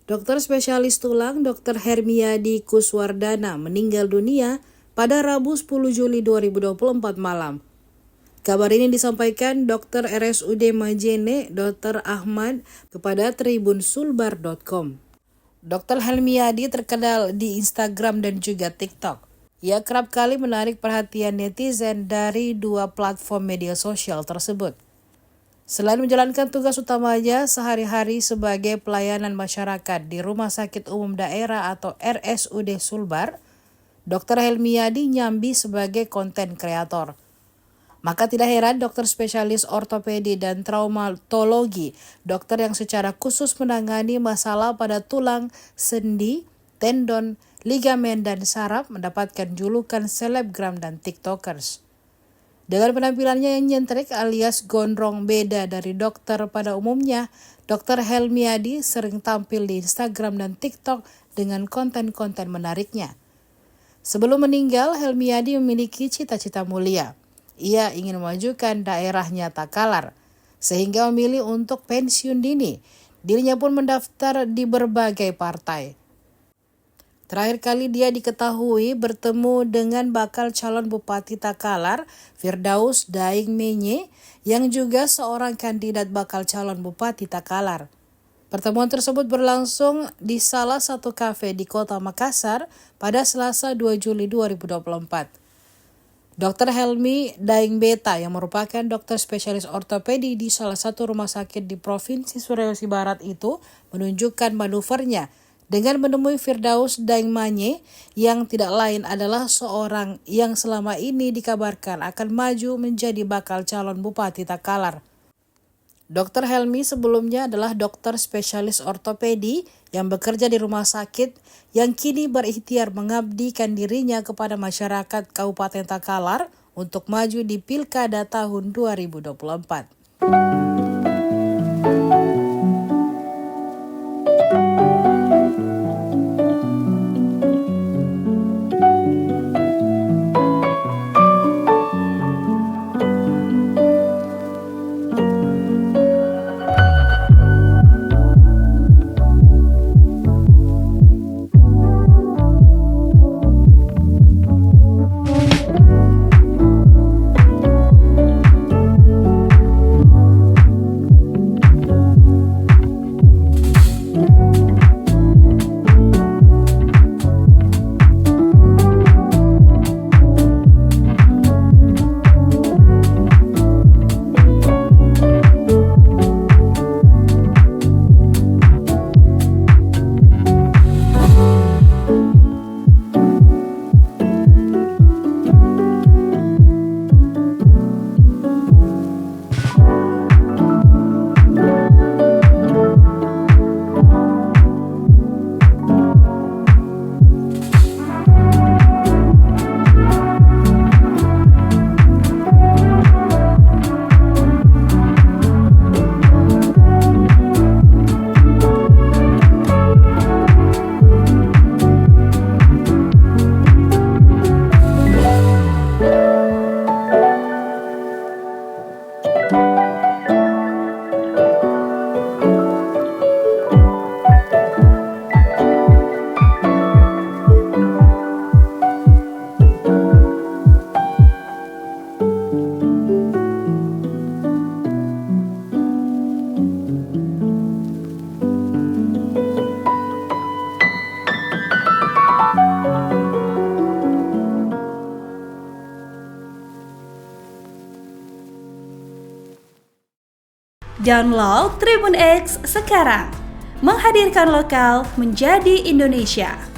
Dokter spesialis tulang Dr. Hermiadi Kuswardana meninggal dunia pada Rabu 10 Juli 2024 malam. Kabar ini disampaikan Dr. RSUD Majene Dr. Ahmad kepada tribunsulbar.com. Dr. Hermiadi terkenal di Instagram dan juga TikTok. Ia kerap kali menarik perhatian netizen dari dua platform media sosial tersebut. Selain menjalankan tugas utamanya sehari-hari sebagai pelayanan masyarakat di Rumah Sakit Umum Daerah atau RSUD Sulbar, Dr. Hermiadi nyambi sebagai konten kreator. Maka tidak heran dokter spesialis ortopedi dan traumatologi, dokter yang secara khusus menangani masalah pada tulang, sendi, tendon, ligamen, dan saraf mendapatkan julukan selebgram dan tiktokers. Dengan penampilannya yang nyentrik alias gondrong beda dari dokter pada umumnya, Dr. Hermiadi sering tampil di Instagram dan TikTok dengan konten-konten menariknya. Sebelum meninggal, Hermiadi memiliki cita-cita mulia. Ia ingin memajukan daerahnya Takalar, sehingga memilih untuk pensiun dini. Dirinya pun mendaftar di berbagai partai. Terakhir kali dia diketahui bertemu dengan bakal calon Bupati Takalar, Firdaus Daing Menye, yang juga seorang kandidat bakal calon Bupati Takalar. Pertemuan tersebut berlangsung di salah satu kafe di Kota Makassar pada Selasa 2 Juli 2024. Dr. Helmi Daing Beta yang merupakan dokter spesialis ortopedi di salah satu rumah sakit di Provinsi Sulawesi Barat itu menunjukkan manuvernya dengan menemui Firdaus Daing Menye yang tidak lain adalah seorang yang selama ini dikabarkan akan maju menjadi bakal calon Bupati Takalar. Dr. Helmi sebelumnya adalah dokter spesialis ortopedi yang bekerja di rumah sakit yang kini berikhtiar mengabdikan dirinya kepada masyarakat Kabupaten Takalar untuk maju di Pilkada tahun 2024. Download Tribun X sekarang, menghadirkan lokal menjadi Indonesia.